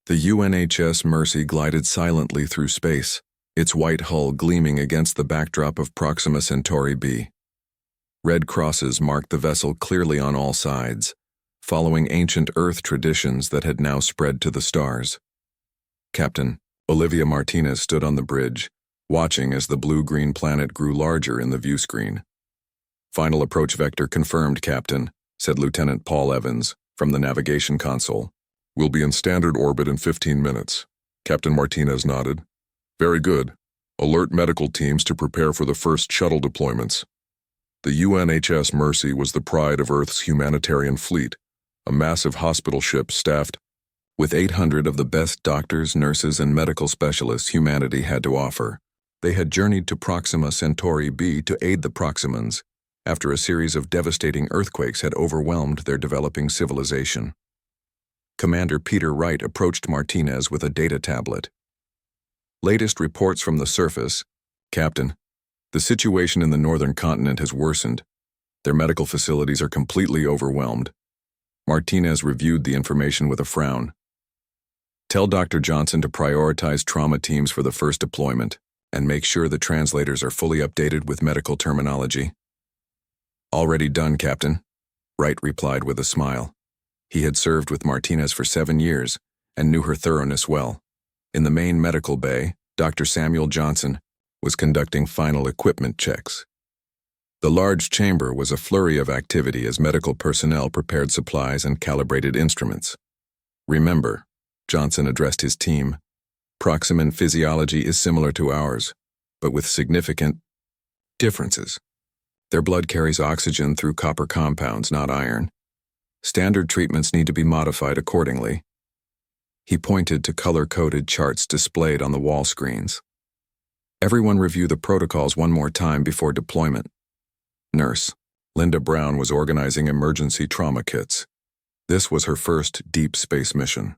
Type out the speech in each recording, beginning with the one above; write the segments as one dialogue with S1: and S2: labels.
S1: The UNHS Mercy glided silently through space, its white hull gleaming against the backdrop of Proxima Centauri b. Red crosses marked the vessel clearly on all sides, following ancient Earth traditions that had now spread to the stars. Captain Olivia Martinez stood on the bridge, watching as the blue-green planet grew larger in the view screen. "Final approach vector confirmed, Captain," said Lieutenant Paul Evans from the navigation console. "We'll be in standard orbit in 15 minutes. Captain Martinez nodded. "Very good. Alert medical teams to prepare for the first shuttle deployments." The UNHS Mercy was the pride of Earth's humanitarian fleet, a massive hospital ship staffed with 800 of the best doctors, nurses, and medical specialists humanity had to offer. They had journeyed to Proxima Centauri b to aid the Proximans after a series of devastating earthquakes had overwhelmed their developing civilization. Commander Peter Wright approached Martinez with a data tablet. "Latest reports from the surface, Captain. The situation in the northern continent has worsened. Their medical facilities are completely overwhelmed." Martinez reviewed the information with a frown. "Tell Dr. Johnson to prioritize trauma teams for the first deployment and make sure the translators are fully updated with medical terminology." "Already done, Captain," Wright replied with a smile. He had served with Martinez for 7 years and knew her thoroughness well. In the main medical bay, Dr. Samuel Johnson was conducting final equipment checks. The large chamber was a flurry of activity as medical personnel prepared supplies and calibrated instruments. "Remember," Johnson addressed his team, "Proximan physiology is similar to ours, but with significant differences. Their blood carries oxygen through copper compounds, not iron. Standard treatments need to be modified accordingly." He pointed to color-coded charts displayed on the wall screens. "Everyone review the protocols one more time before deployment." Nurse Linda Brown was organizing emergency trauma kits. This was her first deep space mission.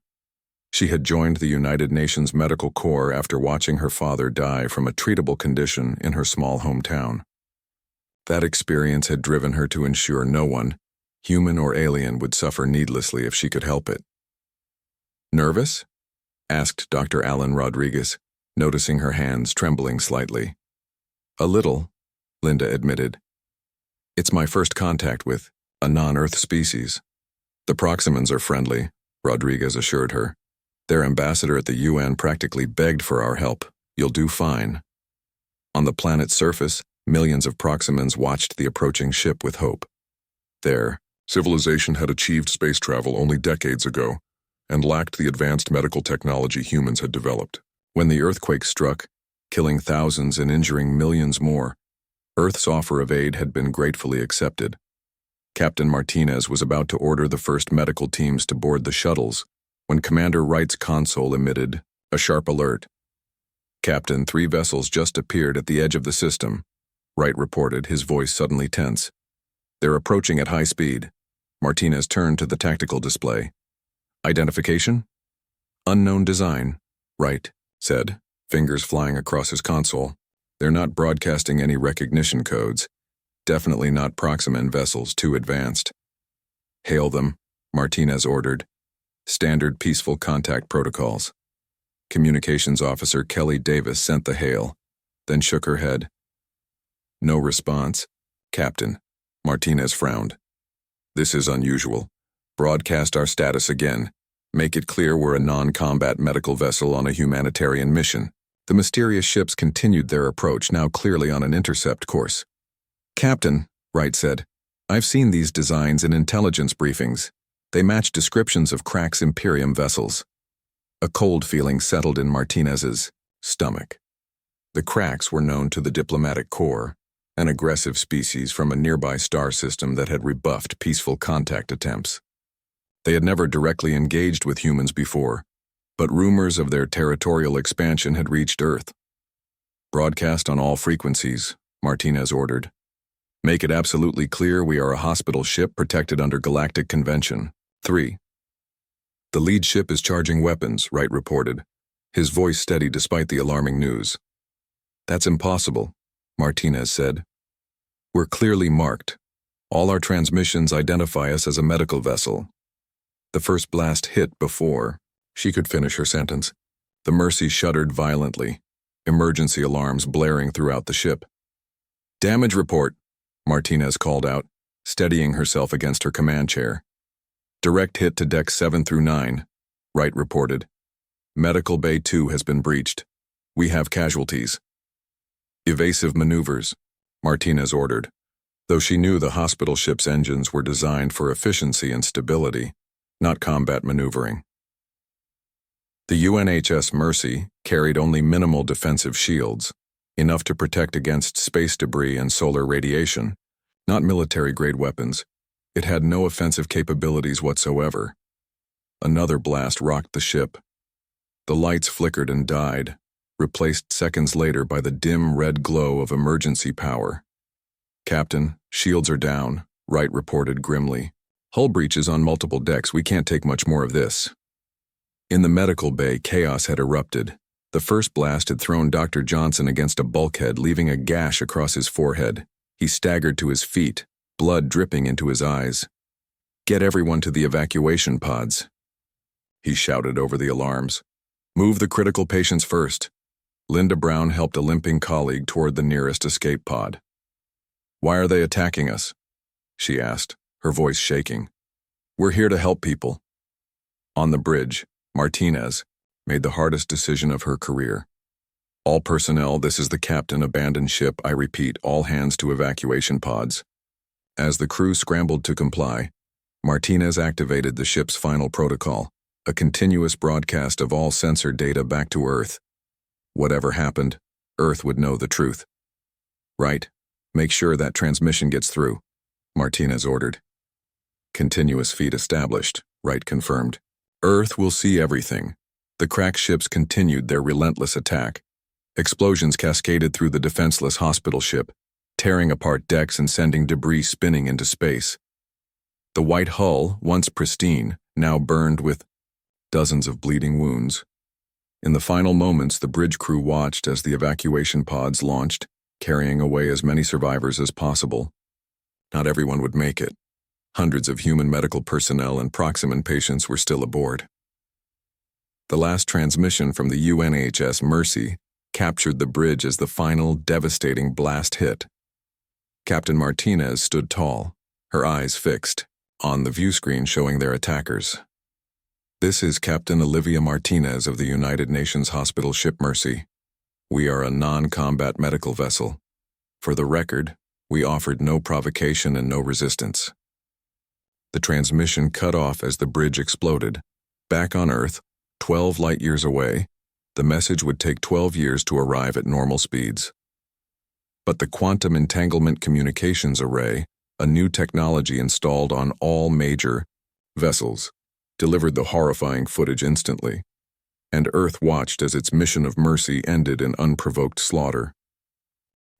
S1: She had joined the United Nations Medical Corps after watching her father die from a treatable condition in her small hometown. That experience had driven her to ensure no one, human or alien, would suffer needlessly if she could help it. "Nervous?" asked Dr. Alan Rodriguez, noticing her hands trembling slightly. "A little," Linda admitted. "It's my first contact with a non-Earth species." "The Proximans are friendly," Rodriguez assured her. "Their ambassador at the UN practically begged for our help. You'll do fine." On the planet's surface, millions of Proximans watched the approaching ship with hope. Their civilization had achieved space travel only decades ago and lacked the advanced medical technology humans had developed. When the earthquake struck, killing thousands and injuring millions more, Earth's offer of aid had been gratefully accepted. Captain Martinez was about to order the first medical teams to board the shuttles when Commander Wright's console emitted a sharp alert. "Captain, 3 vessels just appeared at the edge of the system," Wright reported, his voice suddenly tense. "They're approaching at high speed." Martinez turned to the tactical display. "Identification?" "Unknown design," Wright said, fingers flying across his console. "They're not broadcasting any recognition codes. Definitely not Proximan vessels, too advanced." "Hail them," Martinez ordered. "Standard peaceful contact protocols." Communications Officer Kelly Davis sent the hail, then shook her head. "No response, Captain." Martinez frowned. "This is unusual. Broadcast our status again. Make it clear we're a non-combat medical vessel on a humanitarian mission." The mysterious ships continued their approach, now clearly on an intercept course. "Captain," Wright said, "I've seen these designs in intelligence briefings. They match descriptions of Crack's Imperium vessels." A cold feeling settled in Martinez's stomach. The Cracks were known to the diplomatic corps, an aggressive species from a nearby star system that had rebuffed peaceful contact attempts. They had never directly engaged with humans before, but rumors of their territorial expansion had reached Earth. "Broadcast on all frequencies," Martinez ordered. "Make it absolutely clear we are a hospital ship protected under galactic convention." 3. "The lead ship is charging weapons," Wright reported, his voice steady despite the alarming news. "That's impossible," Martinez said. "We're clearly marked. All our transmissions identify us as a medical vessel. The first blast hit before," She could finish her sentence. The Mercy shuddered violently, emergency alarms blaring throughout the ship. "Damage report," Martinez called out, steadying herself against her command chair. "Direct hit to decks 7 through 9, Wright reported. "Medical Bay 2 has been breached. We have casualties." "Evasive maneuvers," Martinez ordered, though she knew the hospital ship's engines were designed for efficiency and stability, not combat maneuvering. The UNHS Mercy carried only minimal defensive shields, enough to protect against space debris and solar radiation, not military-grade weapons. It had no offensive capabilities whatsoever. Another blast rocked the ship. The lights flickered and died, replaced seconds later by the dim red glow of emergency power. "Captain, shields are down," Wright reported grimly. "Hull breaches on multiple decks. We can't take much more of this." In the medical bay, chaos had erupted. The first blast had thrown Dr. Johnson against a bulkhead, leaving a gash across his forehead. He staggered to his feet, blood dripping into his eyes. "Get everyone to the evacuation pods," he shouted over the alarms. "Move the critical patients first." Linda Brown helped a limping colleague toward the nearest escape pod. "Why are they attacking us?" she asked, her voice shaking. "We're here to help people." On the bridge, Martinez made the hardest decision of her career. "All personnel, this is the captain, abandon ship. I repeat, all hands to evacuation pods." As the crew scrambled to comply, Martinez activated the ship's final protocol, a continuous broadcast of all sensor data back to Earth. Whatever happened, Earth would know the truth. "Right, make sure that transmission gets through," Martinez ordered. "Continuous feed established," Wright confirmed. "Earth will see everything." The crack ships continued their relentless attack. Explosions cascaded through the defenseless hospital ship, tearing apart decks and sending debris spinning into space. The white hull, once pristine, now burned with dozens of bleeding wounds. In the final moments, the bridge crew watched as the evacuation pods launched, carrying away as many survivors as possible. Not everyone would make it. Hundreds of human medical personnel and Proximan patients were still aboard. The last transmission from the UNHS Mercy captured the bridge as the final, devastating blast hit. Captain Martinez stood tall, her eyes fixed on the view screen showing their attackers. "This is Captain Olivia Martinez of the United Nations Hospital Ship Mercy. We are a non-combat medical vessel. For the record, we offered no provocation and no resistance." The transmission cut off as the bridge exploded. Back on Earth, 12 light-years away, the message would take 12 years to arrive at normal speeds. But the Quantum Entanglement Communications Array, a new technology installed on all major vessels, delivered the horrifying footage instantly, and Earth watched as its mission of mercy ended in unprovoked slaughter.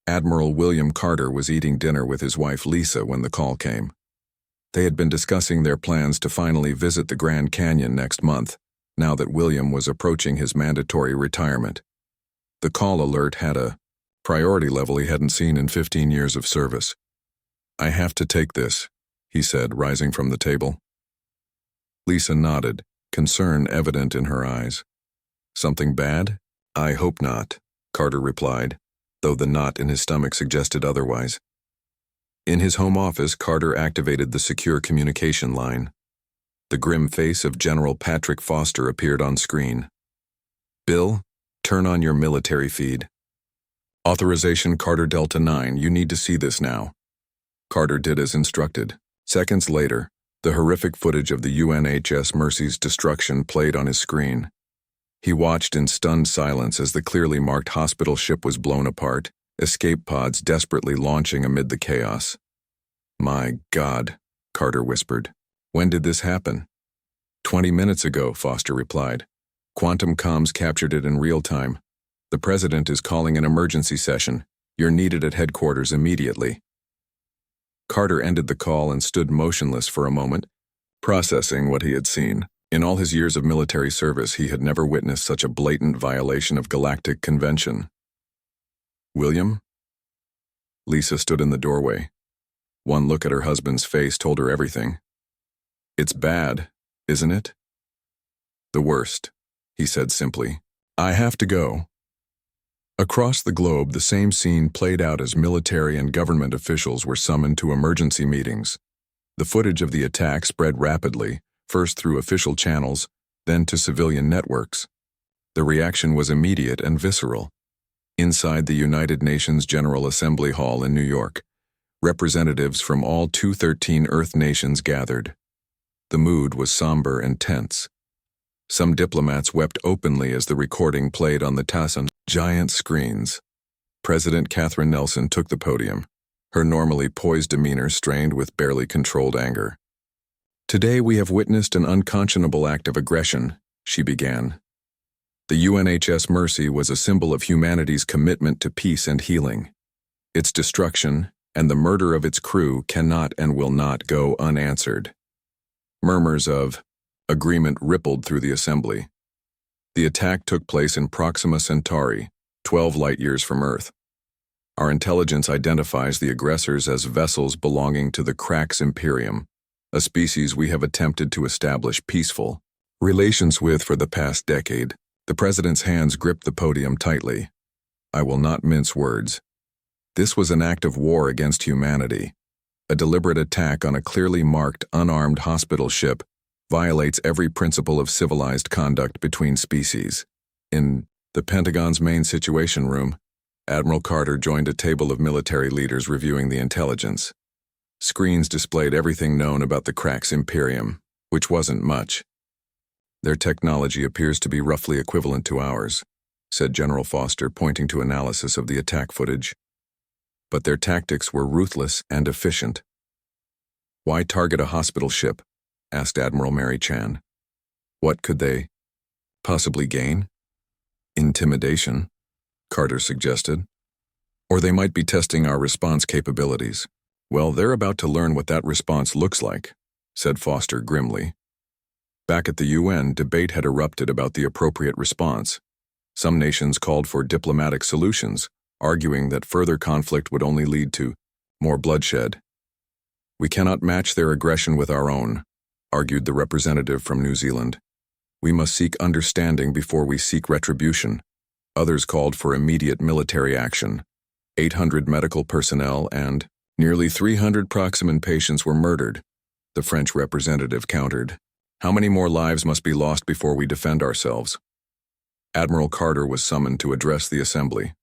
S1: Admiral William Carter was eating dinner with his wife Lisa when the call came. They had been discussing their plans to finally visit the Grand Canyon next month, now that William was approaching his mandatory retirement. The call alert had a priority level he hadn't seen in 15 years of service. "I have to take this," he said, rising from the table. Lisa nodded, concern evident in her eyes. "Something bad?" "I hope not," Carter replied, though the knot in his stomach suggested otherwise. In his home office, Carter activated the secure communication line. The grim face of General Patrick Foster appeared on screen. "Bill, turn on your military feed." "Authorization Carter Delta 9, you need to see this now." Carter did as instructed. Seconds later, the horrific footage of the UNHS Mercy's destruction played on his screen. He watched in stunned silence as the clearly marked hospital ship was blown apart, escape pods desperately launching amid the chaos. "My God," Carter whispered. "When did this happen?" 20 minutes ago, Foster replied. "Quantum comms captured it in real time. The president is calling an emergency session. You're needed at headquarters immediately." Carter ended the call and stood motionless for a moment, processing what he had seen. In all his years of military service, he had never witnessed such a blatant violation of galactic convention. "William?" Lisa stood in the doorway. One look at her husband's face told her everything. "It's bad, isn't it?" The worst, he said simply. I have to go. Across the globe, the same scene played out as military and government officials were summoned to emergency meetings. The footage of the attack spread rapidly, first through official channels, then to civilian networks. The reaction was immediate and visceral. Inside the United Nations General Assembly Hall in New York, representatives from all 213 Earth nations gathered. The mood was somber and tense. Some diplomats wept openly as the recording played on the TASS's giant screens. President Katherine Nelson took the podium, her normally poised demeanor strained with barely controlled anger. Today we have witnessed an unconscionable act of aggression, she began. The UNHS Mercy was a symbol of humanity's commitment to peace and healing. Its destruction and the murder of its crew cannot and will not go unanswered. Murmurs of agreement rippled through the assembly. The attack took place in Proxima Centauri, 12 light-years from Earth. Our intelligence identifies the aggressors as vessels belonging to the Krax Imperium, a species we have attempted to establish peaceful relations with for the past decade. The president's hands gripped the podium tightly. I will not mince words. This was an act of war against humanity. A deliberate attack on a clearly marked, unarmed hospital ship violates every principle of civilized conduct between species. In the Pentagon's main situation room, Admiral Carter joined a table of military leaders reviewing the intelligence. Screens displayed everything known about the Krax Imperium, which wasn't much. Their technology appears to be roughly equivalent to ours, said General Foster, pointing to analysis of the attack footage. But their tactics were ruthless and efficient. Why target a hospital ship? Asked Admiral Mary Chan. What could they possibly gain? Intimidation, Carter suggested. Or they might be testing our response capabilities. Well, they're about to learn what that response looks like, said Foster grimly. Back at the UN, debate had erupted about the appropriate response. Some nations called for diplomatic solutions, arguing that further conflict would only lead to more bloodshed. We cannot match their aggression with our own, argued the representative from New Zealand. We must seek understanding before we seek retribution. Others called for immediate military action. 800 medical personnel and nearly 300 Proximan patients were murdered, the French representative countered. How many more lives must be lost before we defend ourselves? Admiral Carter was summoned to address the assembly.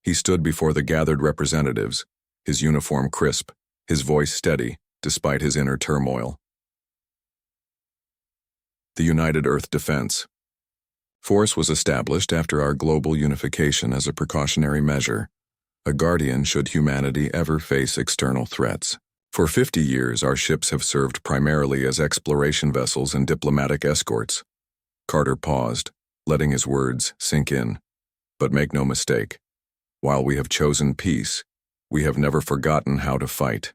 S1: He stood before the gathered representatives, his uniform crisp, his voice steady, despite his inner turmoil. The United Earth Defense Force was established after our global unification as a precautionary measure, a guardian should humanity ever face external threats. For 50 years, our ships have served primarily as exploration vessels and diplomatic escorts. Carter paused, letting his words sink in. But make no mistake, while we have chosen peace, we have never forgotten how to fight.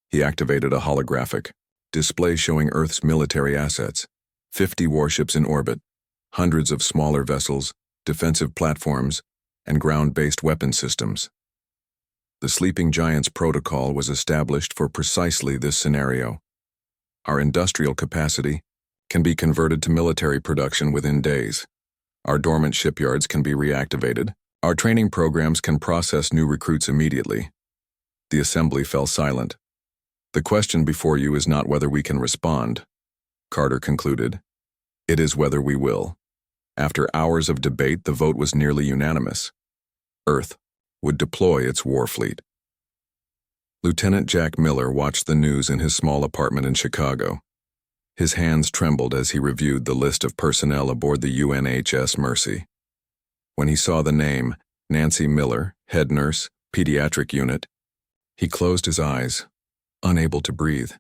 S1: He activated a holographic display showing Earth's military assets, 50 warships in orbit, hundreds of smaller vessels, defensive platforms, and ground-based weapon systems. The Sleeping Giants protocol was established for precisely this scenario. Our industrial capacity can be converted to military production within days. Our dormant shipyards can be reactivated. Our training programs can process new recruits immediately. The assembly fell silent. The question before you is not whether we can respond, Carter concluded. It is whether we will. After hours of debate, the vote was nearly unanimous. Earth would deploy its war fleet. Lieutenant Jack Miller watched the news in his small apartment in Chicago. His hands trembled as he reviewed the list of personnel aboard the UNHS Mercy. When he saw the name, Nancy Miller, head nurse, pediatric unit, he closed his eyes, unable to breathe.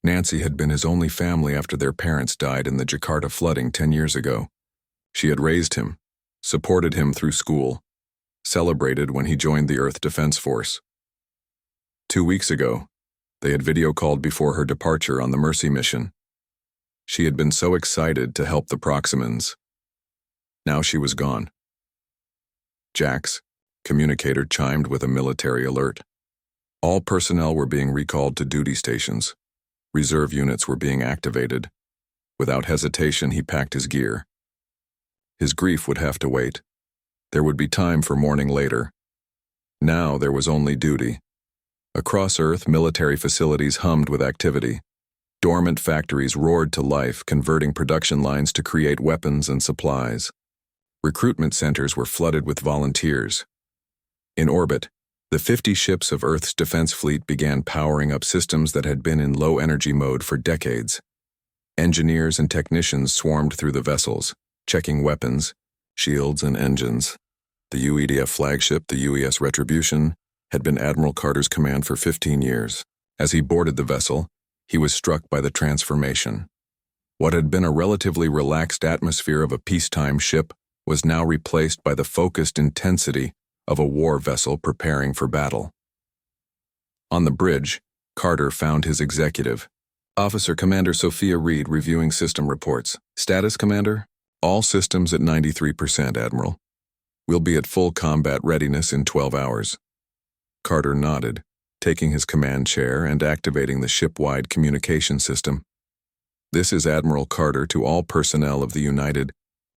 S1: Nancy had been his only family after their parents died in the Jakarta flooding 10 years ago. She had raised him, supported him through school, celebrated when he joined the Earth Defense Force. 2 weeks ago, they had video called before her departure on the Mercy mission. She had been so excited to help the Proximans. Now she was gone. Jack's communicator chimed with a military alert. All personnel were being recalled to duty stations. Reserve units were being activated. Without hesitation, he packed his gear. His grief would have to wait. There would be time for mourning later. Now there was only duty. Across Earth, military facilities hummed with activity. Dormant factories roared to life, converting production lines to create weapons and supplies. Recruitment centers were flooded with volunteers. In orbit, the 50 ships of Earth's defense fleet began powering up systems that had been in low-energy mode for decades. Engineers and technicians swarmed through the vessels, checking weapons, shields, and engines. The UEDF flagship, the UES Retribution, had been Admiral Carter's command for 15 years. As he boarded the vessel, he was struck by the transformation. What had been a relatively relaxed atmosphere of a peacetime ship was now replaced by the focused intensity of a war vessel preparing for battle. On the bridge, Carter found his executive, Officer Commander Sophia Reed, reviewing system reports. Status, Commander? All systems at 93%, Admiral. We'll be at full combat readiness in 12 hours. Carter nodded, taking his command chair and activating the ship-wide communication system. This is Admiral Carter to all personnel of the United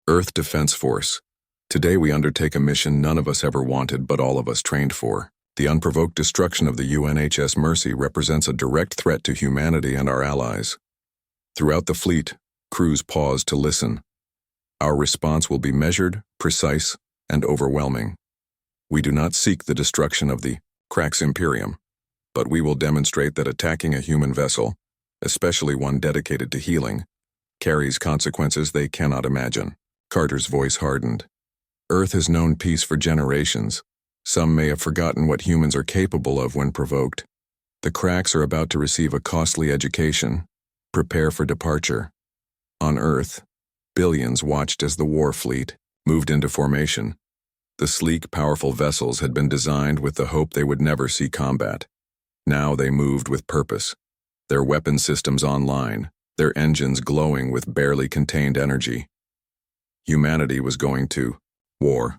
S1: Earth Defense Force. Today we undertake a mission none of us ever wanted but all of us trained for. The unprovoked destruction of the UNHS Mercy represents a direct threat to humanity and our allies. Throughout the fleet, crews pause to listen. Our response will be measured, precise, and overwhelming. We do not seek the destruction of the Krax Imperium, but we will demonstrate that attacking a human vessel, especially one dedicated to healing, carries consequences they cannot imagine. Carter's voice hardened. Earth has known peace for generations. Some may have forgotten what humans are capable of when provoked. The Krax are about to receive a costly education. Prepare for departure. On Earth, billions watched as the war fleet moved into formation. The sleek, powerful vessels had been designed with the hope they would never see combat. Now they moved with purpose. Their weapon systems online, their engines glowing with barely contained energy. Humanity was going to war.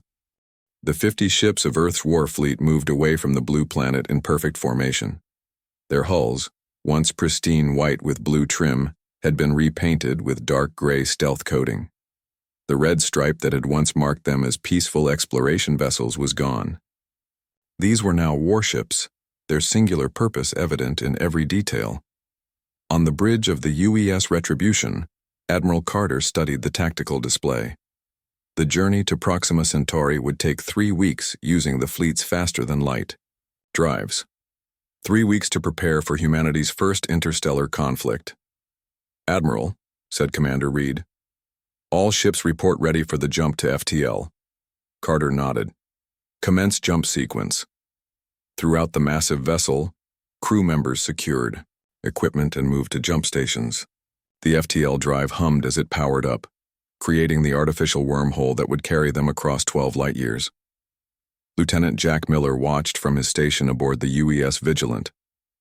S1: The 50 ships of Earth's war fleet moved away from the blue planet in perfect formation. Their hulls, once pristine white with blue trim, had been repainted with dark gray stealth coating. The red stripe that had once marked them as peaceful exploration vessels was gone. These were now warships, their singular purpose evident in every detail. On the bridge of the UES Retribution, Admiral Carter studied the tactical display. The journey to Proxima Centauri would take 3 weeks using the fleet's faster-than-light drives. 3 weeks to prepare for humanity's first interstellar conflict. Admiral, said Commander Reed, all ships report ready for the jump to FTL. Carter nodded. Commence jump sequence. Throughout the massive vessel, crew members secured equipment and moved to jump stations. The FTL drive hummed as it powered up, creating the artificial wormhole that would carry them across 12 light-years. Lieutenant Jack Miller watched from his station aboard the UES Vigilant,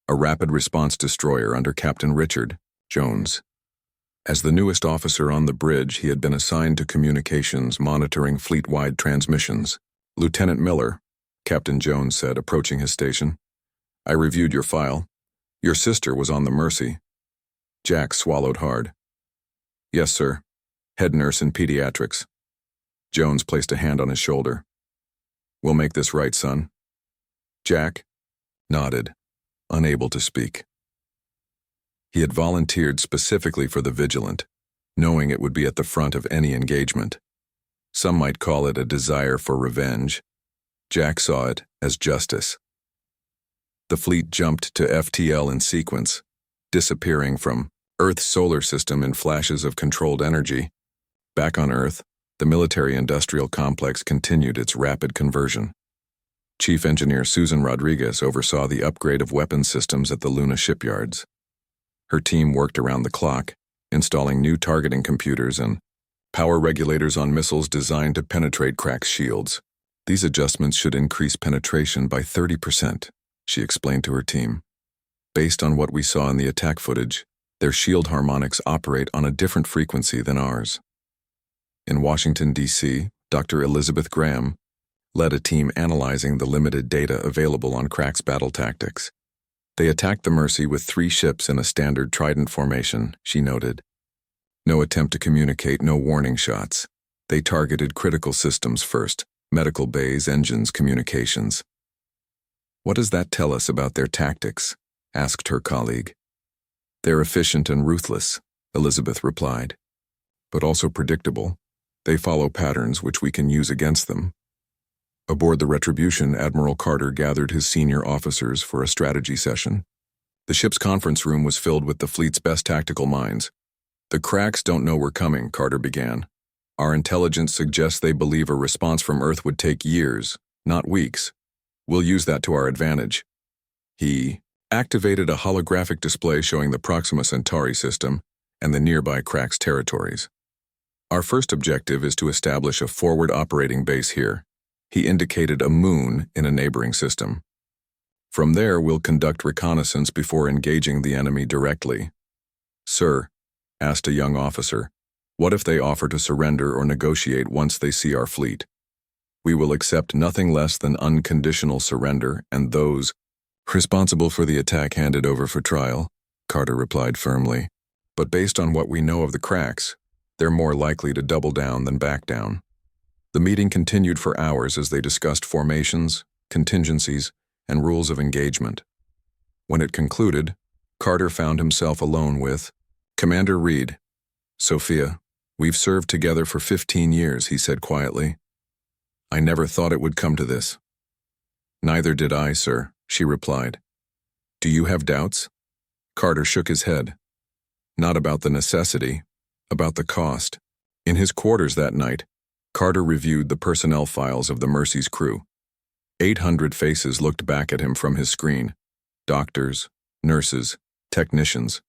S1: a rapid response destroyer under Captain Richard Jones. As the newest officer on the bridge, he had been assigned to communications, monitoring fleet-wide transmissions. Lieutenant Miller, Captain Jones said, approaching his station, I reviewed your file. Your sister was on the Mercy. Jack swallowed hard. Yes, sir. Head nurse in pediatrics. Jones placed a hand on his shoulder. We'll make this right, son. Jack nodded, unable to speak. He had volunteered specifically for the Vigilant, knowing it would be at the front of any engagement. Some might call it a desire for revenge. Jack saw it as justice. The fleet jumped to FTL in sequence, disappearing from Earth's solar system in flashes of controlled energy. Back on Earth, the military-industrial complex continued its rapid conversion. Chief Engineer Susan Rodriguez oversaw the upgrade of weapons systems at the Luna shipyards. Her team worked around the clock, installing new targeting computers and power regulators on missiles designed to penetrate Krax shields. These adjustments should increase penetration by 30%, she explained to her team. Based on what we saw in the attack footage, their shield harmonics operate on a different frequency than ours. In Washington, D.C., Dr. Elizabeth Graham led a team analyzing the limited data available on Krax battle tactics. They attacked the Mercy with 3 ships in a standard trident formation, she noted. No attempt to communicate, no warning shots. They targeted critical systems first, medical bays, engines, communications. What does that tell us about their tactics? Asked her colleague. They're efficient and ruthless, Elizabeth replied. But also predictable. They follow patterns which we can use against them. Aboard the Retribution, Admiral Carter gathered his senior officers for a strategy session. The ship's conference room was filled with the fleet's best tactical minds. The cracks don't know we're coming, Carter began. Our intelligence suggests they believe a response from Earth would take years, not weeks. We'll use that to our advantage. He activated a holographic display showing the Proxima Centauri system and the nearby cracks territories. Our first objective is to establish a forward operating base here. He indicated a moon in a neighboring system. From there, we'll conduct reconnaissance before engaging the enemy directly. Sir, asked a young officer, what if they offer to surrender or negotiate once they see our fleet? We will accept nothing less than unconditional surrender, and those responsible for the attack handed over for trial, Carter replied firmly. But based on what we know of the cracks, they're more likely to double down than back down. The meeting continued for hours as they discussed formations, contingencies, and rules of engagement. When it concluded, Carter found himself alone with Commander Reed. Sophia, we've served together for 15 years, he said quietly. I never thought it would come to this. Neither did I, sir, she replied. Do you have doubts? Carter shook his head. Not about the necessity, about the cost. In his quarters that night, Carter reviewed the personnel files of the Mercy's crew. 800 faces looked back at him from his screen. Doctors, nurses, technicians,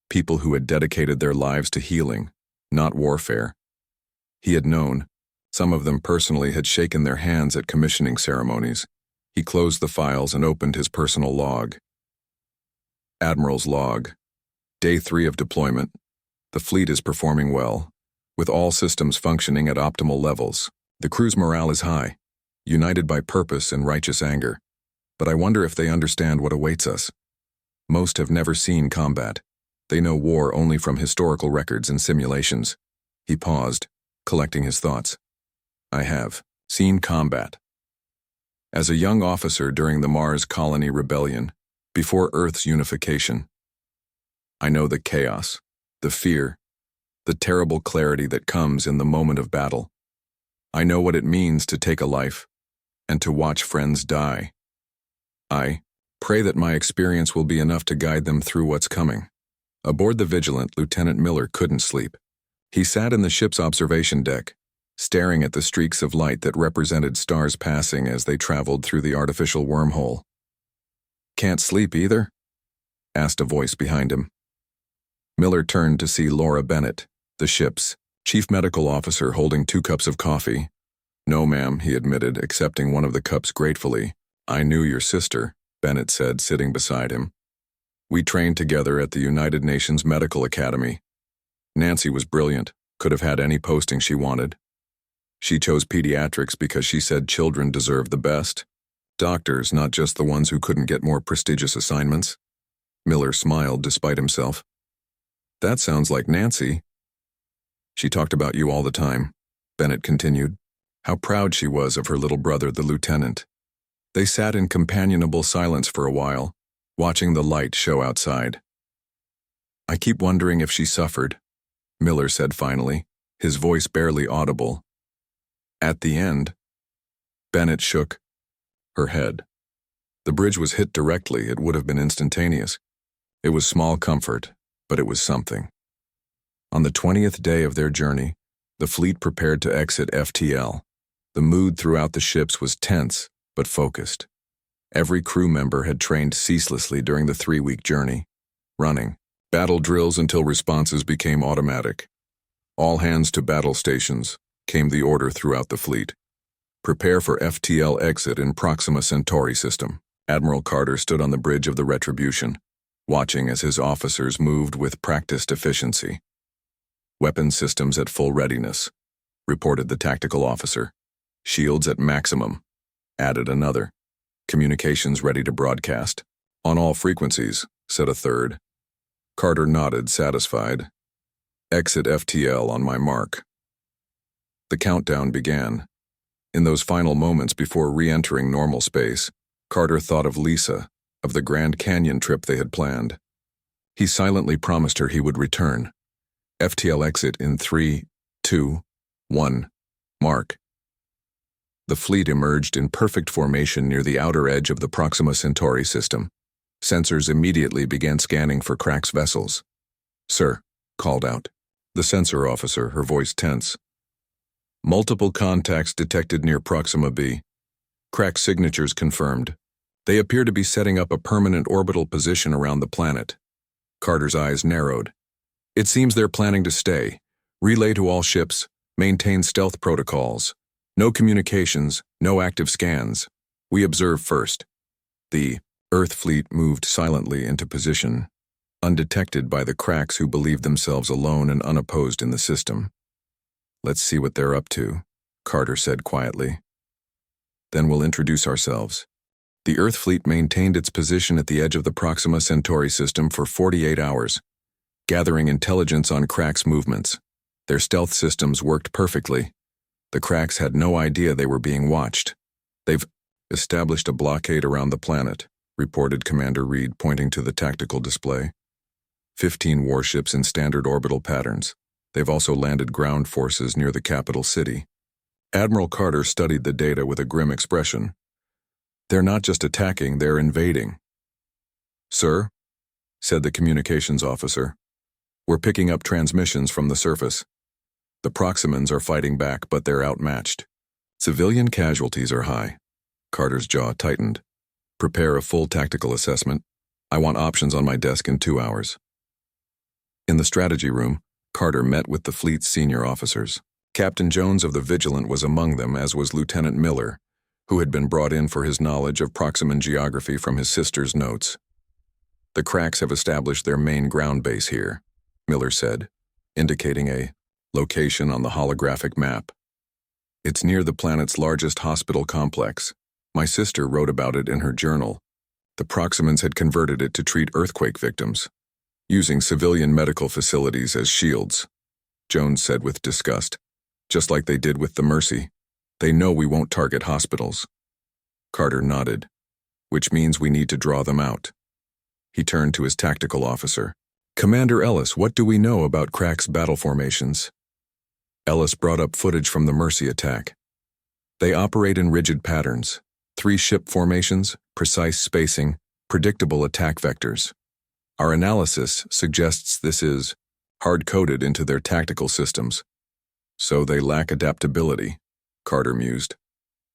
S1: people who had dedicated their lives to healing, not warfare. He had known. Some of them personally had shaken their hands at commissioning ceremonies. He closed the files and opened his personal log. Admiral's log. Day 3 of deployment. The fleet is performing well, with all systems functioning at optimal levels. The crew's morale is high, united by purpose and righteous anger. But I wonder if they understand what awaits us. Most have never seen combat. They know war only from historical records and simulations. He paused, collecting his thoughts. I have seen combat. As a young officer during the Mars Colony Rebellion, before Earth's unification, I know the chaos, the fear, the terrible clarity that comes in the moment of battle. I know what it means to take a life and to watch friends die. I pray that my experience will be enough to guide them through what's coming. Aboard the Vigilant, Lieutenant Miller couldn't sleep. He sat in the ship's observation deck, staring at the streaks of light that represented stars passing as they traveled through the artificial wormhole. Can't sleep either? Asked a voice behind him. Miller turned to see Laura Bennett, the ship's chief medical officer, holding 2 cups of coffee. No, ma'am, he admitted, accepting one of the cups gratefully. I knew your sister, Bennett said, sitting beside him. We trained together at the United Nations Medical Academy. Nancy was brilliant, could have had any posting she wanted. She chose pediatrics because she said children deserve the best. Doctors, not just the ones who couldn't get more prestigious assignments. Miller smiled despite himself. That sounds like Nancy. She talked about you all the time, Bennett continued. How proud she was of her little brother, the lieutenant. They sat in companionable silence for a while, watching the light show outside. I keep wondering if she suffered, Miller said finally, his voice barely audible. At the end, Bennett shook her head. The bridge was hit directly. It would have been instantaneous. It was small comfort, but it was something. On the 20th day of their journey, the fleet prepared to exit FTL. The mood throughout the ships was tense, but focused. Every crew member had trained ceaselessly during the 3-week journey, running battle drills until responses became automatic. All hands to battle stations, came the order throughout the fleet. Prepare for FTL exit in Proxima Centauri system. Admiral Carter stood on the bridge of the Retribution, watching as his officers moved with practiced efficiency. Weapon systems at full readiness, reported the tactical officer. Shields at maximum, added another. Communications ready to broadcast. On all frequencies, said a third. Carter nodded, satisfied. Exit FTL on my mark. The countdown began. In those final moments before re-entering normal space, Carter thought of Lisa, of the Grand Canyon trip they had planned. He silently promised her he would return. FTL exit in 3, 2, 1, mark. The fleet emerged in perfect formation near the outer edge of the Proxima Centauri system. Sensors immediately began scanning for Crack's vessels. "Sir," called out. The sensor officer, her voice tense. "Multiple contacts detected near Proxima B. Crack signatures confirmed. They appear to be setting up a permanent orbital position around the planet." Carter's eyes narrowed. "It seems they're planning to stay. Relay to all ships. Maintain stealth protocols. No communications, no active scans. We observe first." The Earth fleet moved silently into position, undetected by the Cracks who believed themselves alone and unopposed in the system. "Let's see what they're up to," Carter said quietly. "Then we'll introduce ourselves." The Earth fleet maintained its position at the edge of the Proxima Centauri system for 48 hours, gathering intelligence on Crack's movements. Their stealth systems worked perfectly. The Cracks had no idea they were being watched. "They've established a blockade around the planet," reported Commander Reed, pointing to the tactical display. 15 warships in standard orbital patterns. They've also landed ground forces near the capital city. Admiral Carter studied the data with a grim expression. "They're not just attacking, they're invading." "Sir," said the communications officer, "we're picking up transmissions from the surface. The Proximans are fighting back, but they're outmatched. Civilian casualties are high." Carter's jaw tightened. "Prepare a full tactical assessment. I want options on my desk in 2 hours." In the strategy room, Carter met with the fleet's senior officers. Captain Jones of the Vigilant was among them, as was Lieutenant Miller, who had been brought in for his knowledge of Proximan geography from his sister's notes. "The Cracks have established their main ground base here," Miller said, indicating a location on the holographic map. "It's near the planet's largest hospital complex. My sister wrote about it in her journal. The Proximans had converted it to treat earthquake victims, using civilian medical facilities as shields," Jones said with disgust. "Just like they did with the Mercy. They know we won't target hospitals." Carter nodded. "Which means we need to draw them out." He turned to his tactical officer. "Commander Ellis, what do we know about Crack's battle formations?" Ellis brought up footage from the Mercy attack. "They operate in rigid patterns. 3 ship formations, precise spacing, predictable attack vectors. Our analysis suggests this is hard-coded into their tactical systems. So they lack adaptability," Carter mused.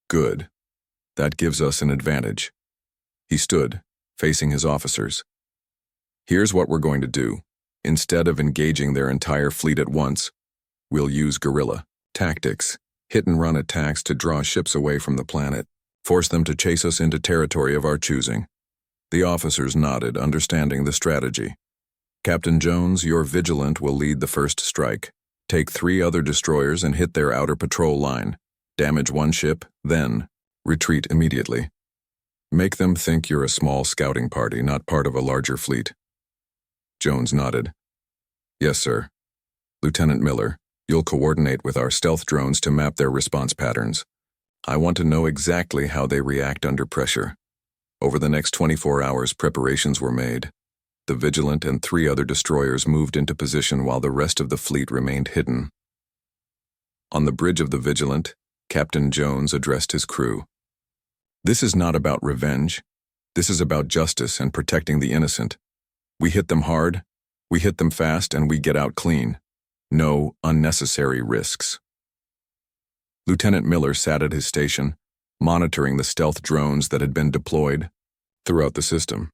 S1: "Good. That gives us an advantage." He stood, facing his officers. "Here's what we're going to do. Instead of engaging their entire fleet at once, we'll use guerrilla tactics, hit-and-run attacks to draw ships away from the planet, force them to chase us into territory of our choosing." The officers nodded, understanding the strategy. "Captain Jones, your Vigilant will lead the first strike. Take 3 other destroyers and hit their outer patrol line. Damage 1 ship, then retreat immediately. Make them think you're a small scouting party, not part of a larger fleet." Jones nodded. "Yes, sir. Lieutenant Miller, you'll coordinate with our stealth drones to map their response patterns. I want to know exactly how they react under pressure." Over the next 24 hours, preparations were made. The Vigilant and 3 other destroyers moved into position while the rest of the fleet remained hidden. On the bridge of the Vigilant, Captain Jones addressed his crew. "This is not about revenge. This is about justice and protecting the innocent. We hit them hard, we hit them fast, and we get out clean. No unnecessary risks." Lieutenant Miller sat at his station, monitoring the stealth drones that had been deployed throughout the system.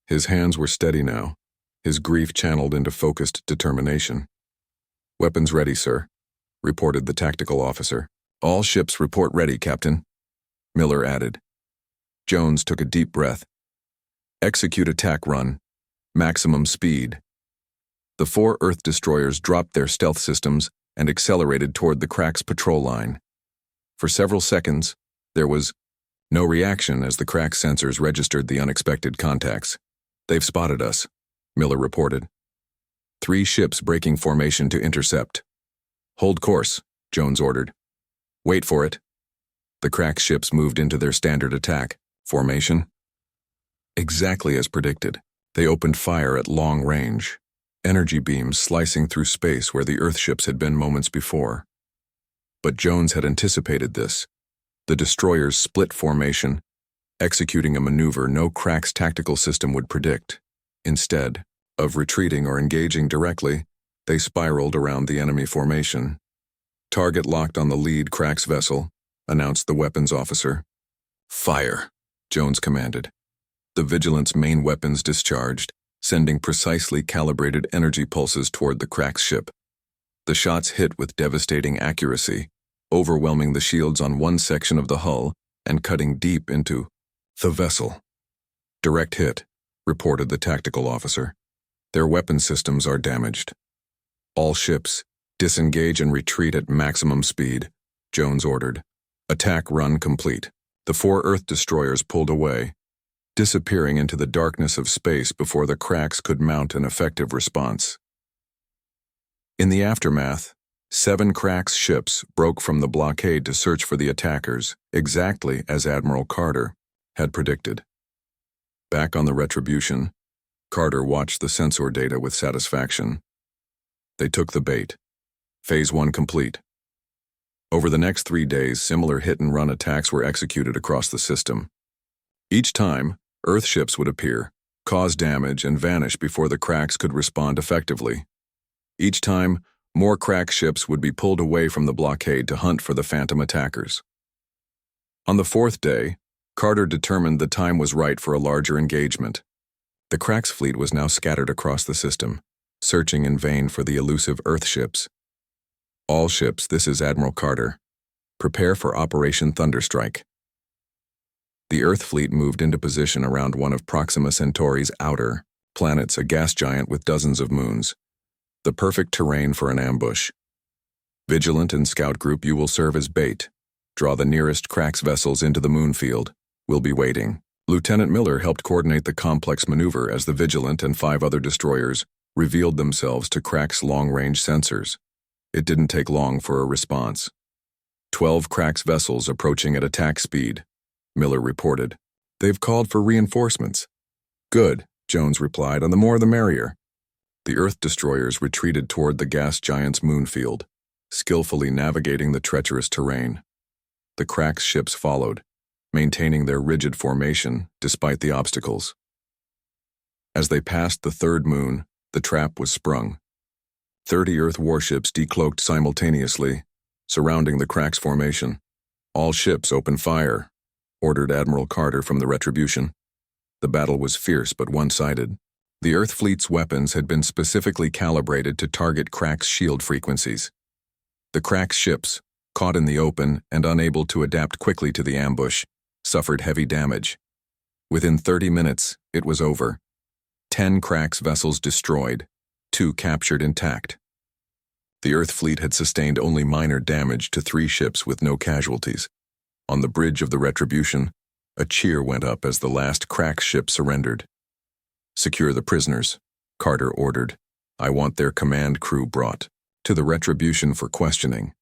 S1: His hands were steady now, his grief channeled into focused determination. "Weapons ready, sir," reported the tactical officer. "All ships report ready, Captain," Miller added. Jones took a deep breath. "Execute attack run. Maximum speed." The 4 Earth destroyers dropped their stealth systems and accelerated toward the Crack's patrol line. For several seconds, there was no reaction as the Crack sensors registered the unexpected contacts. "They've spotted us," Miller reported. 3 ships breaking formation to intercept. Hold course, Jones ordered. Wait for it. The crack ships moved into their standard attack formation. Exactly as predicted, they opened fire at long range, energy beams slicing through space where the Earth ships had been moments before. But Jones had anticipated this. The destroyers split formation, executing a maneuver no crack's tactical system would predict. Instead of retreating or engaging directly, they spiraled around the enemy formation. Target locked on the lead crack's vessel, announced the weapons officer. Fire, Jones commanded. The Vigilant's main weapons discharged, sending precisely calibrated energy pulses toward the crack's ship. The shots hit with devastating accuracy, overwhelming the shields on one section of the hull and cutting deep into the vessel. Direct hit, reported the tactical officer. Their weapon systems are damaged. All ships, disengage and retreat at maximum speed, Jones ordered. Attack run complete. The 4 Earth destroyers pulled away, disappearing into the darkness of space before the cracks could mount an effective response. In the aftermath, 7 cracks ships broke from the blockade to search for the attackers, exactly as Admiral Carter had predicted. Back on the Retribution, Carter watched the sensor data with satisfaction. They took the bait. Phase 1 complete. Over the next 3 days, similar hit-and-run attacks were executed across the system. Each time, Earth ships would appear, cause damage, and vanish before the cracks could respond effectively. Each time, more crack ships would be pulled away from the blockade to hunt for the phantom attackers. On the 4th day, Carter determined the time was right for a larger engagement. The cracks fleet was now scattered across the system, searching in vain for the elusive Earth ships. All ships, this is Admiral Carter. Prepare for Operation Thunderstrike. The Earth fleet moved into position around one of Proxima Centauri's outer planets, a gas giant with dozens of moons. The perfect terrain for an ambush. Vigilant and Scout Group, you will serve as bait. Draw the nearest cracks vessels into the moon field. We'll be waiting. Lieutenant Miller helped coordinate the complex maneuver as the Vigilant and 5 other destroyers revealed themselves to cracks' long-range sensors. It didn't take long for a response. 12 cracks vessels approaching at attack speed, Miller reported. They've called for reinforcements. Good, Jones replied, and the more the merrier. The Earth destroyers retreated toward the gas giant's moon field, skillfully navigating the treacherous terrain. The cracks ships followed, maintaining their rigid formation despite the obstacles. As they passed the 3rd moon, the trap was sprung. 30 Earth warships decloaked simultaneously, surrounding the cracks formation. All ships open fire, ordered Admiral Carter from the Retribution. The battle was fierce but one-sided. The Earth fleet's weapons had been specifically calibrated to target cracks' shield frequencies. The cracks ships, caught in the open and unable to adapt quickly to the ambush, suffered heavy damage. Within 30 minutes, it was over. 10 cracks vessels destroyed, 2 captured intact. The Earth fleet had sustained only minor damage to 3 ships with no casualties. On the bridge of the Retribution, a cheer went up as the last crack ship surrendered. Secure the prisoners, Carter ordered. I want their command crew brought to the Retribution for questioning.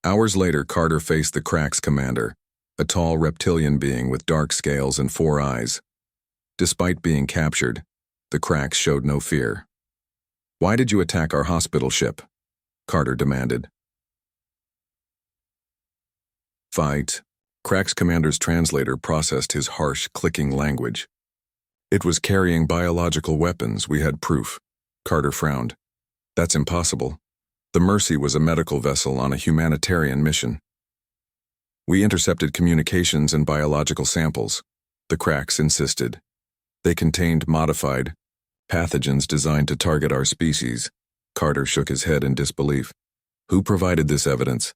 S1: Hours later, Carter faced the crack's commander, a tall reptilian being with dark scales and 4 eyes. Despite being captured, the cracks showed no fear. Why did you attack our hospital ship? Carter demanded. Fight. Crack's commander's translator processed his harsh, clicking language. It was carrying biological weapons, we had proof. Carter frowned. That's impossible. The Mercy was a medical vessel on a humanitarian mission. We intercepted communications and biological samples, the cracks insisted. They contained modified pathogens designed to target our species. Carter shook his head in disbelief. Who provided this evidence?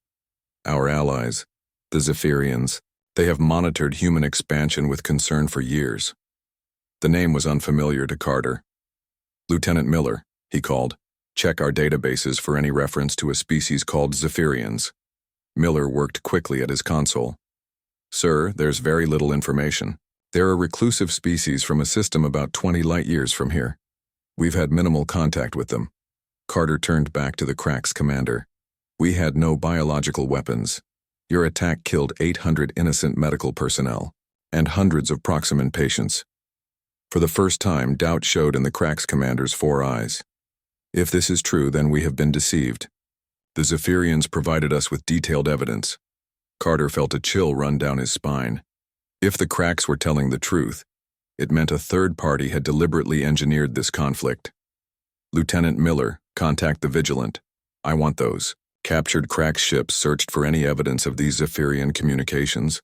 S1: Our allies, the Zephyrians. They have monitored human expansion with concern for years. The name was unfamiliar to Carter. Lieutenant Miller, he called. Check our databases for any reference to a species called Zephyrians. Miller worked quickly at his console. Sir, there's very little information. They're a reclusive species from a system about 20 light-years from here. We've had minimal contact with them. Carter turned back to the Crack's commander. We had no biological weapons. Your attack killed 800 innocent medical personnel and hundreds of Proximan patients. For the first time, doubt showed in the Crack's commander's 4 eyes. If this is true, then we have been deceived. The Zephyrians provided us with detailed evidence. Carter felt a chill run down his spine. If the Cracks were telling the truth, it meant a third party had deliberately engineered this conflict. Lieutenant Miller, contact the Vigilant. I want those. Captured Crack ships searched for any evidence of these Zephyrian communications.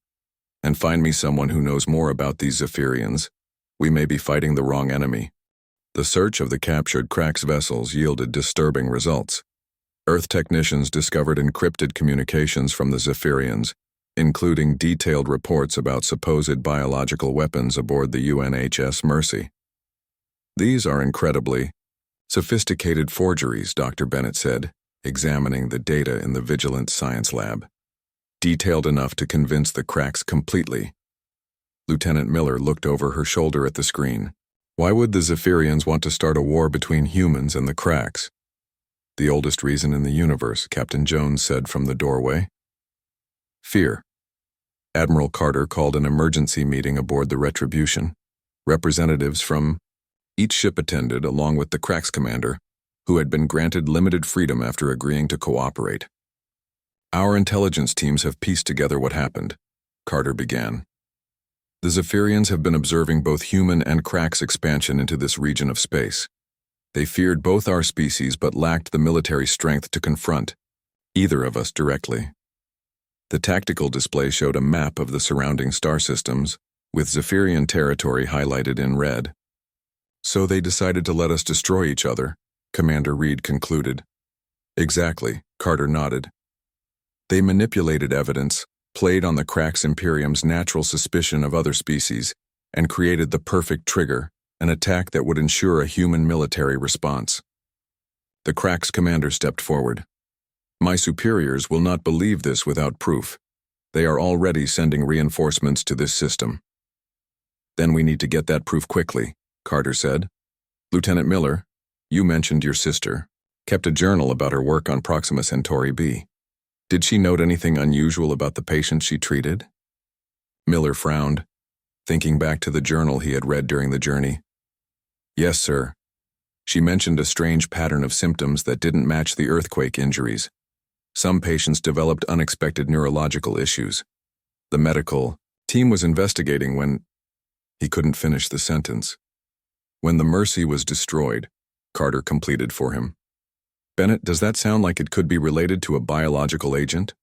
S1: And find me someone who knows more about these Zephyrians. We may be fighting the wrong enemy. The search of the captured Crack's vessels yielded disturbing results. Earth technicians discovered encrypted communications from the Zephyrians, including detailed reports about supposed biological weapons aboard the UNHS Mercy. These are incredibly sophisticated forgeries, Dr. Bennett said, examining the data in the Vigilant Science Lab. Detailed enough to convince the Cracks completely. Lieutenant Miller looked over her shoulder at the screen. Why would the Zephyrians want to start a war between humans and the Cracks? The oldest reason in the universe, Captain Jones said from the doorway. Fear. Admiral Carter called an emergency meeting aboard the Retribution. Representatives from each ship attended, along with the Cracks commander, who had been granted limited freedom after agreeing to cooperate. Our intelligence teams have pieced together what happened, Carter began. The Zephyrians have been observing both human and Cracks expansion into this region of space. They feared both our species but lacked the military strength to confront either of us directly. The tactical display showed a map of the surrounding star systems, with Zephyrian territory highlighted in red. So they decided to let us destroy each other, Commander Reed concluded. Exactly, Carter nodded. They manipulated evidence, played on the Cracks Imperium's natural suspicion of other species, and created the perfect trigger, an attack that would ensure a human military response. The Cracks commander stepped forward. My superiors will not believe this without proof. They are already sending reinforcements to this system. Then we need to get that proof quickly, Carter said. Lieutenant Miller, you mentioned your sister, kept a journal about her work on Proxima Centauri B. Did she note anything unusual about the patients she treated? Miller frowned, thinking back to the journal he had read during the journey. Yes, sir. She mentioned a strange pattern of symptoms that didn't match the earthquake injuries. Some patients developed unexpected neurological issues. The medical team was investigating when... He couldn't finish the sentence. When the Mercy was destroyed, Carter completed for him. Bennett, does that sound like it could be related to a biological agent?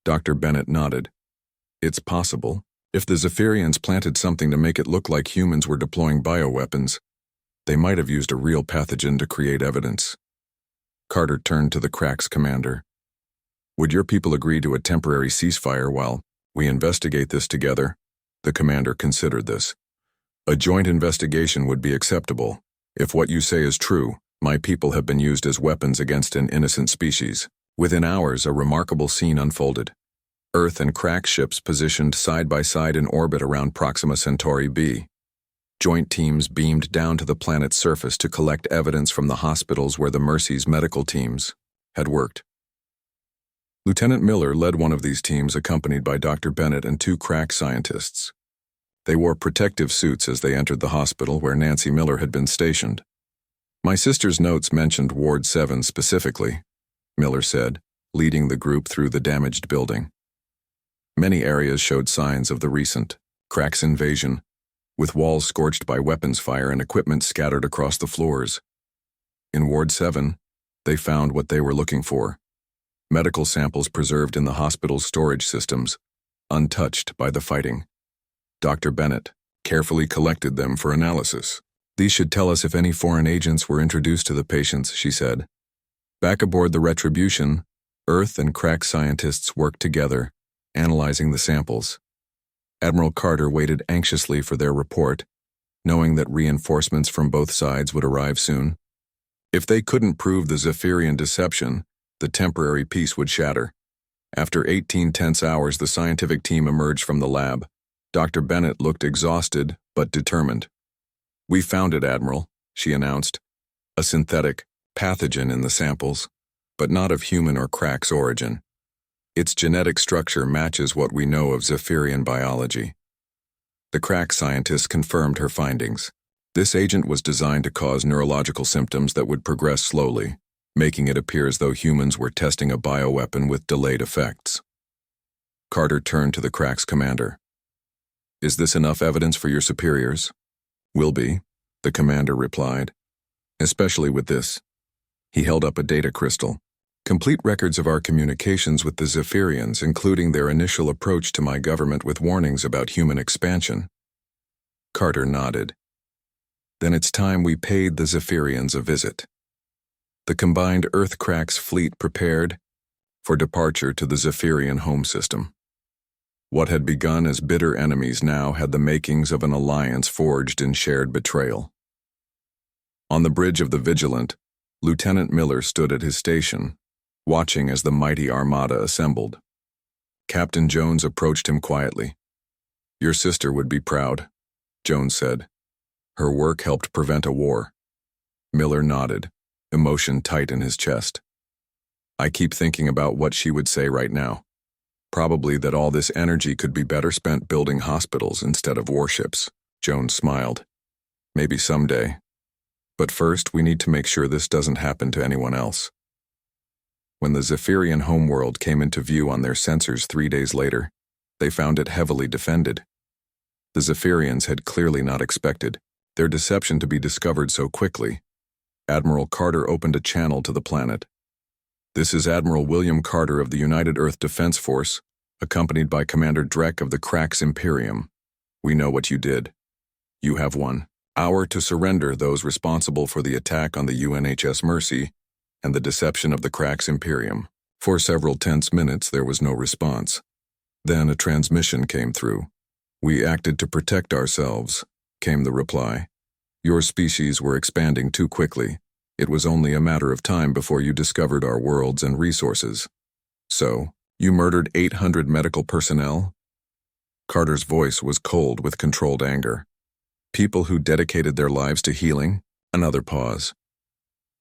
S1: Dr. Bennett nodded. It's possible. If the Zephyrians planted something to make it look like humans were deploying bioweapons, they might have used a real pathogen to create evidence. Carter turned to the Cracks commander. Would your people agree to a temporary ceasefire while we investigate this together? The commander considered this. A joint investigation would be acceptable. If what you say is true, my people have been used as weapons against an innocent species. Within hours, a remarkable scene unfolded. Earth and Crack ships positioned side by side in orbit around Proxima Centauri B. Joint teams beamed down to the planet's surface to collect evidence from the hospitals where the Mercy's medical teams had worked. Lieutenant Miller led one of these teams, accompanied by Dr. Bennett and 2 Crack scientists. They wore protective suits as they entered the hospital where Nancy Miller had been stationed. My sister's notes mentioned Ward 7 specifically, Miller said, leading the group through the damaged building. Many areas showed signs of the recent Cracks invasion, with walls scorched by weapons fire and equipment scattered across the floors. In Ward 7, they found what they were looking for: medical samples preserved in the hospital's storage systems, untouched by the fighting. Dr. Bennett carefully collected them for analysis. These should tell us if any foreign agents were introduced to the patients, she said. Back aboard the Retribution, Earth and Crack scientists worked together, analyzing the samples. Admiral Carter waited anxiously for their report, knowing that reinforcements from both sides would arrive soon. If they couldn't prove the Zephyrian deception, the temporary peace would shatter. After 18 tense hours, the scientific team emerged from the lab. Dr. Bennett looked exhausted but determined. We found it, Admiral, she announced, a synthetic pathogen in the samples, but not of human or Cracks origin. Its genetic structure matches what we know of Zephyrian biology. The Crack scientists confirmed her findings. This agent was designed to cause neurological symptoms that would progress slowly, making it appear as though humans were testing a bioweapon with delayed effects. Carter turned to the Crack's commander. "Is this enough evidence for your superiors?" "Will be," the commander replied. "Especially with this." He held up a data crystal. "Complete records of our communications with the Zephyrians, including their initial approach to my government with warnings about human expansion." Carter nodded. "Then it's time we paid the Zephyrians a visit." The combined Earth-Cracks fleet prepared for departure to the Zephyrian home system. What had begun as bitter enemies now had the makings of an alliance forged in shared betrayal. On the bridge of the Vigilant, Lieutenant Miller stood at his station, watching as the mighty armada assembled. Captain Jones approached him quietly. "Your sister would be proud," Jones said. "Her work helped prevent a war." Miller nodded, emotion tight in his chest. "I keep thinking about what she would say right now. Probably that all this energy could be better spent building hospitals instead of warships." Jones smiled. "Maybe someday. But first, we need to make sure this doesn't happen to anyone else." When the Zephyrian homeworld came into view on their sensors 3 days later, they found it heavily defended. The Zephyrians had clearly not expected their deception to be discovered so quickly. Admiral Carter opened a channel to the planet. "This is Admiral William Carter of the United Earth Defense Force, accompanied by Commander Drek of the Cracks Imperium. We know what you did. You have 1 hour to surrender those responsible for the attack on the UNHS Mercy and the deception of the Cracks Imperium." For several tense minutes there was no response. Then a transmission came through. "We acted to protect ourselves," came the reply. "Your species were expanding too quickly. It was only a matter of time before you discovered our worlds and resources. So, you murdered 800 medical personnel?" Carter's voice was cold with controlled anger. "People who dedicated their lives to healing?" Another pause.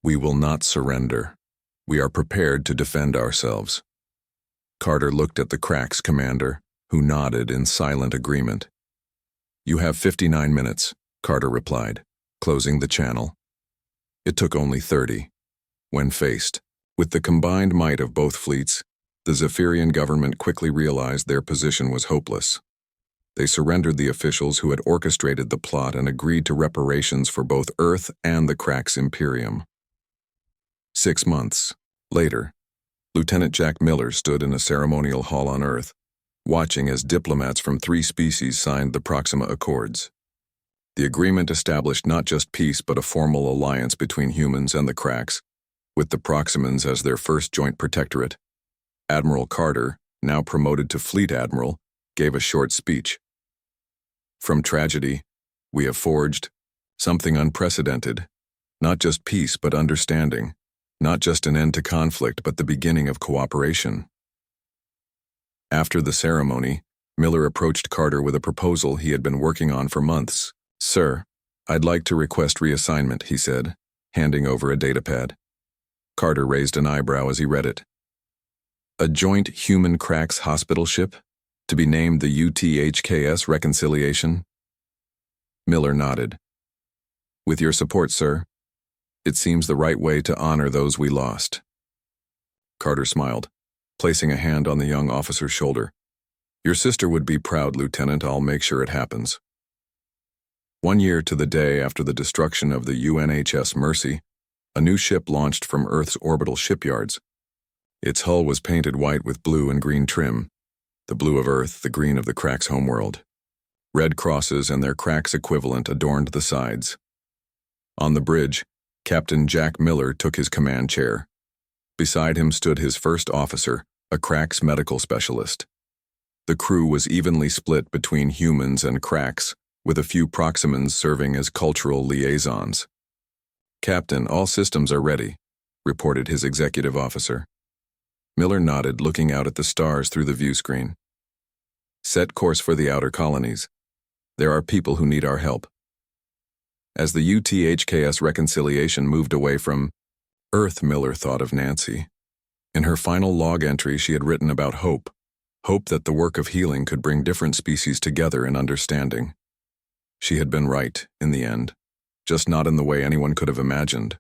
S1: "We will not surrender. We are prepared to defend ourselves." Carter looked at the Cracks commander, who nodded in silent agreement. "You have 59 minutes, Carter replied, closing the channel. It took only 30. When faced with the combined might of both fleets, the Zephyrian government quickly realized their position was hopeless. They surrendered the officials who had orchestrated the plot and agreed to reparations for both Earth and the Cracks Imperium. 6 months later, Lieutenant Jack Miller stood in a ceremonial hall on Earth, watching as diplomats from 3 species signed the Proxima Accords. The agreement established not just peace but a formal alliance between humans and the Cracks, with the Proximans as their first joint protectorate. Admiral Carter, now promoted to Fleet Admiral, gave a short speech. "From tragedy, we have forged something unprecedented, not just peace but understanding, not just an end to conflict but the beginning of cooperation." After the ceremony, Miller approached Carter with a proposal he had been working on for months. "Sir, I'd like to request reassignment," he said, handing over a datapad. Carter raised an eyebrow as he read it. "A joint human Cracks hospital ship? To be named the UTHKS Reconciliation?" Miller nodded. "With your support, sir. It seems the right way to honor those we lost." Carter smiled, placing a hand on the young officer's shoulder. "Your sister would be proud, Lieutenant. I'll make sure it happens." 1 year to the day after the destruction of the UNHS Mercy, a new ship launched from Earth's orbital shipyards. Its hull was painted white with blue and green trim, the blue of Earth, the green of the Cracks' homeworld. Red crosses and their Cracks equivalent adorned the sides. On the bridge, Captain Jack Miller took his command chair. Beside him stood his first officer, a Cracks medical specialist. The crew was evenly split between humans and Cracks, with a few Proximans serving as cultural liaisons. "Captain, all systems are ready," reported his executive officer. Miller nodded, looking out at the stars through the view screen. "Set course for the outer colonies. There are people who need our help." As the UTHKS reconciliation moved away from Earth, Miller thought of Nancy. In her final log entry, she had written about hope. Hope that the work of healing could bring different species together in understanding. She had been right, in the end, just not in the way anyone could have imagined.